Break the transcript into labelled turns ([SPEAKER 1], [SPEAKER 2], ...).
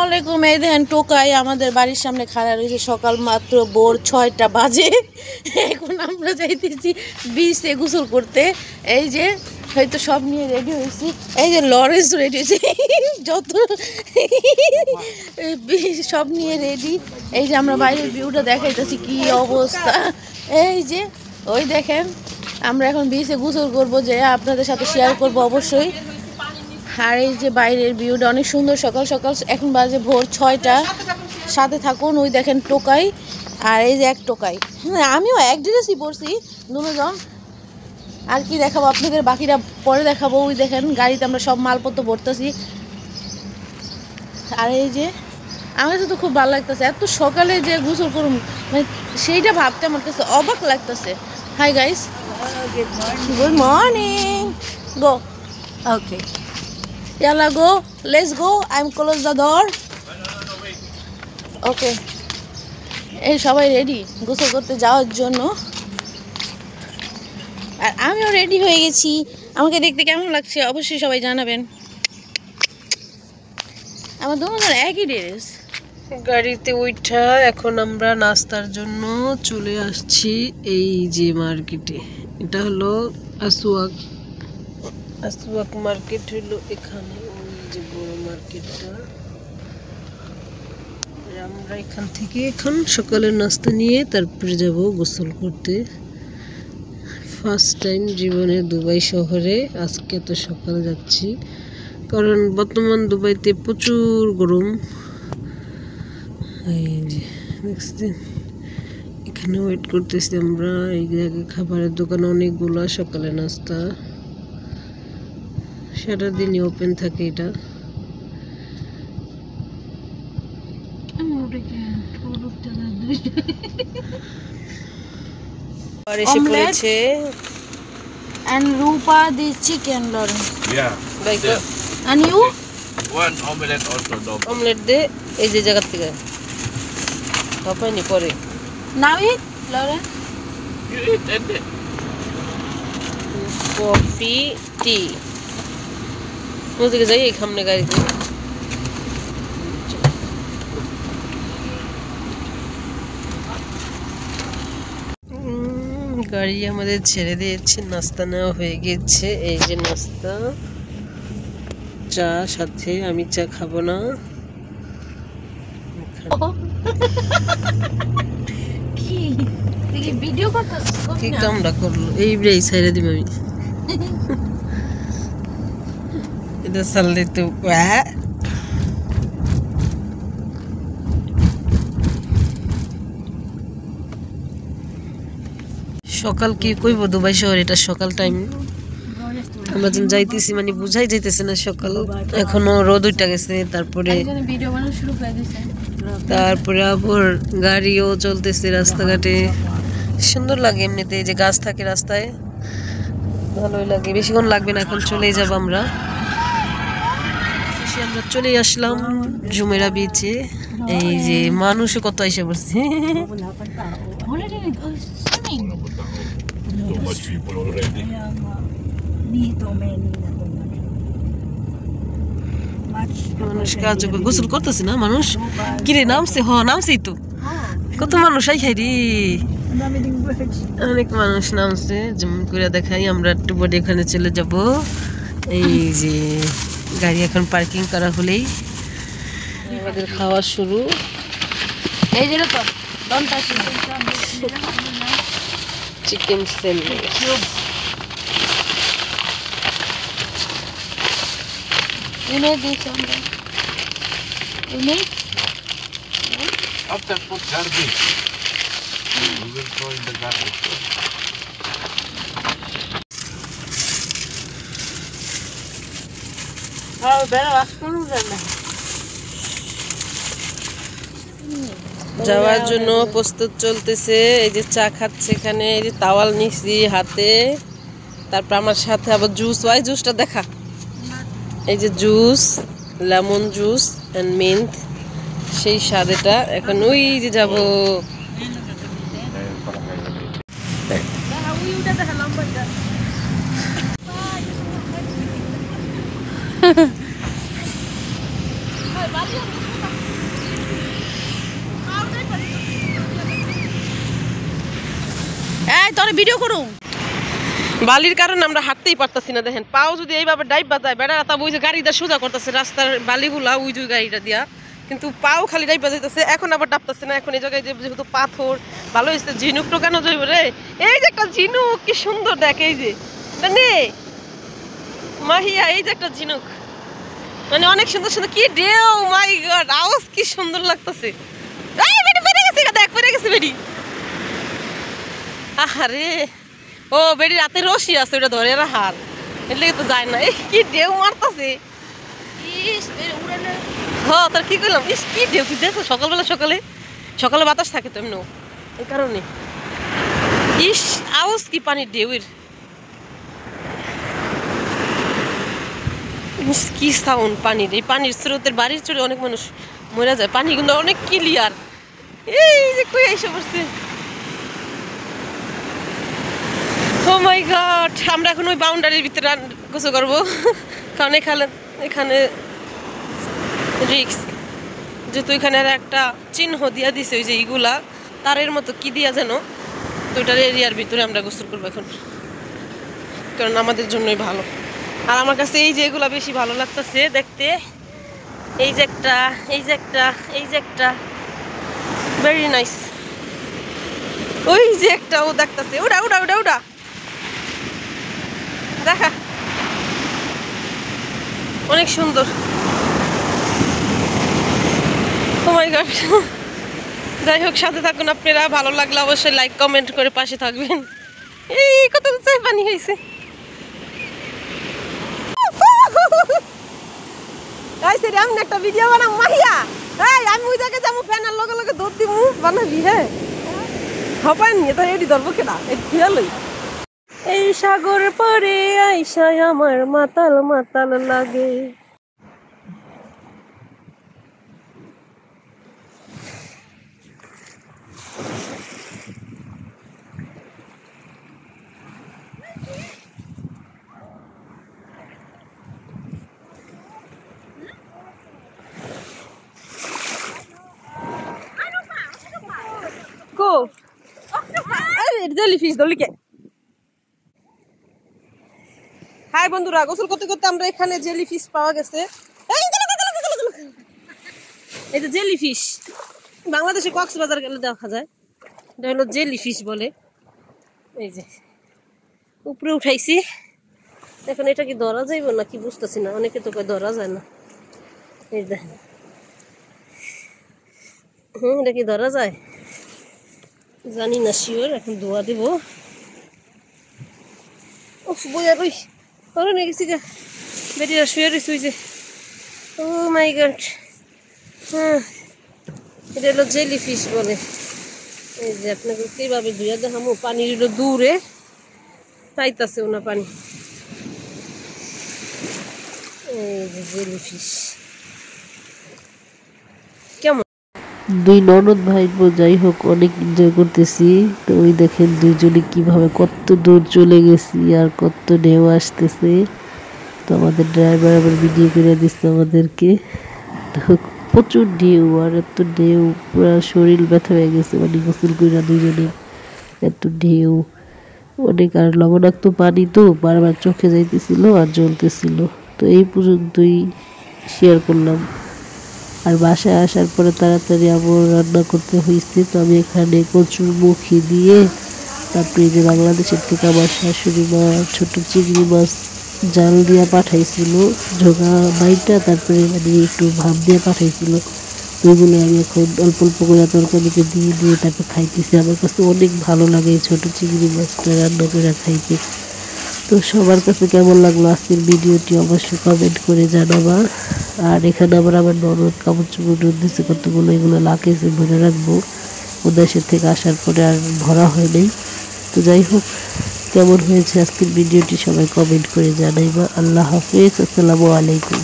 [SPEAKER 1] আলাইকুম। এই দেখেন টোকাই আমাদের বাড়ির সামনে খাড়া রয়েছে। সকাল মাত্র ভোর 6টা বাজে। এখন আমরা যাইতেছি বিচে গোসল করতে। এই যে হয়তো সব নিয়ে রেডি হয়েছি। এই যে লরেন্স রেডি হয়েছে, যত সব নিয়ে রেডি। এই যে আমরা বাইরের ভিউটা দেখাইতেছি কি অবস্থা। এই যে ওই দেখেন আমরা এখন বিচে গোসল করবো, যে আপনাদের সাথে শেয়ার করব অবশ্যই। আর এই যে বাইরের ভিউটা অনেক সুন্দর। সকাল সকাল এখন বাজে ভোর 6টা। সাথে থাকুন। ওই দেখেন টোকাই আর এই যে এক টোকাই। হ্যাঁ, আমিও এক ড্রেসই পরছি দুজন। আর কি দেখাবো আপনাদের, বাকিটা পরে দেখাবো। ওই দেখেন গাড়িতে আমরা সব মালপত্র ভরতেছি। আর এই যে আমার তো খুব ভালো লাগতেছে, এত সকালে যে গোসল করুন মানে সেইটা ভাবতে আমার কাছে অবাক লাগতেছে। Hi guys, good morning. Go, okay, yalla go, let's go, I'm close the door. ওকে, এই সবাই রেডি গোসল করতে যাওয়ার জন্য। আর আমিও রেডি হয়ে গেছি। আমাকে দেখতে কেমন লাগছে অবশ্যই সবাই জানাবেন। আমার দুজন একই ড্রেস।
[SPEAKER 2] গাড়িতে উঠা এখন আমরা নাস্তার জন্য চলে আসছি এই যে মার্কেটে। এটা হলো আসওয়াক মার্কেট হলো এখানে, ওই যে বড় মার্কেটটা। আমরা এখান থেকে এখন সকালের নাস্তা নিয়ে তারপরে যাব গোসল করতে। ফার্স্ট টাইম জীবনে দুবাই শহরে আজকে তো সকালে যাচ্ছি, কারণ বর্তমান দুবাইতে প্রচুর গরম। এই যে দেখছেন, এখানে ওয়েট করতেছি আমরা। এই জায়গায় খাবারের দোকান অনেকগুলো, সকালে নাস্তা সারাদিনই ওপেন থাকে এটা। আর এসে পড়েছে
[SPEAKER 1] and Rupa the chicken, Lawrence.
[SPEAKER 3] Yeah.
[SPEAKER 2] Like
[SPEAKER 1] And you?
[SPEAKER 3] One omelette also double.
[SPEAKER 2] Omelette দে এই যে জায়গা থেকে পাপাইনি পরে।
[SPEAKER 1] Now eat, Lawrence.
[SPEAKER 3] You eat and then.
[SPEAKER 2] Coffee টি ওদিকে যাই, এই সামনে গাড়িতে। গাড়ি আমাদের ছেড়ে দিয়েছে, নাস্তা নেওয়া হয়ে গেছে। এই যে নাস্তা, চা সাথে। আমি চা খাবো না।
[SPEAKER 1] কি ভিডিও করতেছিস?
[SPEAKER 2] কি কামটা করলো এই ব্রেই ছেড়ে দিব আমি। এটা সাললে তো সকাল কি কইব, দুবাই শহর এটা সকাল টাইম। আমরা যখন যাইতেছি মানে বুঝাই যাইতেছে না সকাল, এখনো রোদ উঠে গেছে। তারপরে আবার গাড়িও চলতেছে রাস্তাঘাটে, সুন্দর লাগে এমনিতে। যে গাছ থাকে রাস্তায়, ভালোই লাগে। বেশিক্ষণ লাগবে না, এখন চলেই যাব আমরা। আমরা চলে আসলাম জুমেরা বিচে। এই যে মানুষও কত এসে পড়ছে।
[SPEAKER 3] Too much people already.
[SPEAKER 2] মানুষ কাজ গোসল করতেছে না, মানুষ কিরে নামছে। নামছেই তো, কত মানুষ আই খাই রে, অনেক মানুষ নামছে। যেমন করে দেখাই, আমরা একটু পরে এখানে চলে যাব। এই যে গাড়ি এখন পার্কিং করা হলেই আমাদের খাওয়া শুরু।
[SPEAKER 1] এই যে তো
[SPEAKER 2] chicken sandwich.
[SPEAKER 3] After put garbage, we will throw in the garbage.
[SPEAKER 2] যাওয়ার জন্য প্রস্তুত চলতেছে। এই যে চা খাচ্ছে এখানে, এই যে তাওয়াল নিছি হাতে। তারপর আমার সাথে আবার জুস, ওই জুসটা দেখা। এই যে juice, lemon juice and mint, সেই স্বাদেটা। এখন ওই যে যাবো।
[SPEAKER 1] ভিডিও করুম।
[SPEAKER 2] বালির কারণে আমরা হাঁটতেই পারতাছি না। দেখেন পাও যদি এইভাবে ডাইব বাজায় বেড়া তা ওই যে গাড়িটা সোজা করতেছে রাস্তার বালিগুলা ওই যে গাড়িটা দিয়া, কিন্তু পাও খালি ডাইব বাজাইতেছে। এখন আবার ডাবতেছে না। এখন এই জায়গায় যেহেতু পাথর ভালো হয়েছে, ঝিনুক টোকানো যাইব রে। এই যে একটা ঝিনুক কি সুন্দর দেখ, এই যে নে মাহিয়া, এই যে একটা ঝিনুক, মানে অনেক সুন্দর সুন্দর। কি ঢেউ, মাই গড, আওয়াজ কি সুন্দর লাগতেছে। এই বেডি পড়ে গেছে, দেখ পড়ে গেছে বেডি। আহারে, ও বেডি রাতে রশি আছে ওটা ধরে রাখার, এর লেগে তো যায় না। এই কি ঢেউ মারতাছে। হ্যাঁ তার কি করলাম, ইস কি ঢেউ। তুই দেখো সকালবেলা সকালে বাতাস থাকে তো এমনিও, এই কারণে। ইস আওয়াজ কি পানির ঢেউয়ের, কি সাউন্ড পানির। এই পানির স্রোতের বাড়ির চড়ে অনেক মানুষ মরে যায়। পানি কিন্তু অনেক ক্লিয়ার। এই যে কই এসে পড়ছে। ও মাই গড, আমরা এখন ওই বাউন্ডারির ভিতরে গোসল করবো, কারণ এখানে রিক্স। যেহেতু এখানে একটা চিহ্ন দিয়া দিছে ওই যে ইগুলা তারের মতো কি দিয়া যেন, তো ওইটার এরিয়ার ভিতরে আমরা গোসল করবো এখন, কারণ আমাদের জন্যই ভালো। আর আমার কাছে এই যে এগুলা বেশি ভালো লাগতেছে দেখতে। এই যে একটা ভেরি নাইস। ওই যে একটা ও দেখতেছে, ওটা দেখা অনেক সুন্দর। ও মাই গড, যাই হোক সাথে থাকুন আপনারা। ভালো লাগলে অবশ্যই লাইক কমেন্ট করে পাশে থাকবেন। এই কত পানি হয়েছে। আমি একটা ভিডিও বানাম মাহিয়া, আমি ওই জায়গায় যাবো, ফ্যানের লগে লগে দৌড় দিব, বানাবি। হ্যাঁ হপায় নিয়ে তো এটি ধরবো কেনা, এটি খেয়ালই। এই সাগর পরে আইসায় আমার মাতাল মাতাল লাগে। জেলিফিশ দলিকে। হাই বন্ধুরা, গোসল করতে করতে আমরা এখানে জেলিফিশ পাওয়া গেছে। এই যে জেলিফিশ বাংলাদেশে কক্সবাজার গেলে দেখা যায়, এটা হলো জেলিফিশ বলে। এই যে উপরে উঠাইছি, এখন এটা কি ধরা যাইব না কি বুঝতেছি না, অনেকে তো ধরা যায় না। এই দেখেন, এটা কি ধরা যায় জানি না শিওর, এখন ধোয়া দেব। ও বইয়া রই ধরে নিয়ে গেছি গা, বেটিরা শুয়ে রয়েছে ওই যে। ও মাই গড, হ্যাঁ এটা হলো জেলিফিশ বলে। এই যে আপনাকে কিভাবে ধুয়া দেখামো, পানির হলো দূরে পাইতাছেও না পানি। এই যে জেলিফিশ কেমন।
[SPEAKER 4] দুই ননদ ভাই যাই হোক অনেক এনজয় করতেছি। তো ওই দেখেন দুইজনে কিভাবে কত দূর চলে গেছি আর কত ঢেউ আসতেছে। তো আমাদের ড্রাইভার আবার ভিডিও করে দিচ্ছে আমাদেরকে। তো প্রচুর ঢেউ, আর এত ঢেউ পুরো শরীর ব্যথা হয়ে গেছে, মানে গোসল করে দুইজনে, এত ঢেউ অনেক। আর লবণাক্ত পানি তো বারবার চোখে যাইতেছিল আর জ্বলতেছিল। তো এই পর্যন্তই শেয়ার করলাম। আর বাসায় আসার পরে তাড়াতাড়ি আবার রান্না করতে হয়েছে। তো আমি এখানে কচুর মুখি দিয়ে, তারপরে যে বাংলাদেশের থেকে আমার শাশুড়ি মা ছোট চিংড়ি মাছ জাল দিয়ে পাঠাইছিল, ঝোগা বাইটা, তারপরে মানে একটু ভাব দিয়ে পাঠাইছিল। ওইগুলো আমি এখন অল্প অল্প করে তরকারিতে দিয়ে তারপর খাইতেছি। আমার কাছে অনেক ভালো লাগে এই ছোটো চিংড়ি মাছটা রান্না করে খাইতে। তো সবার কাছে কেমন লাগলো আজকের ভিডিওটি অবশ্যই কমেন্ট করে জানাবা। আর এখানে আবার আমার ননদ কাপড় চোপড় দিচ্ছে কতগুলো, এগুলো লাকেজে ভরে রাখবো, ওদেশের থেকে আসার পরে আর ভরা হয় নাই। তো যাই হোক, কেমন হয়েছে আজকের ভিডিওটি সবাই কমেন্ট করে জানাইবা। আল্লাহ হাফেজ, আসসালামু আলাইকুম।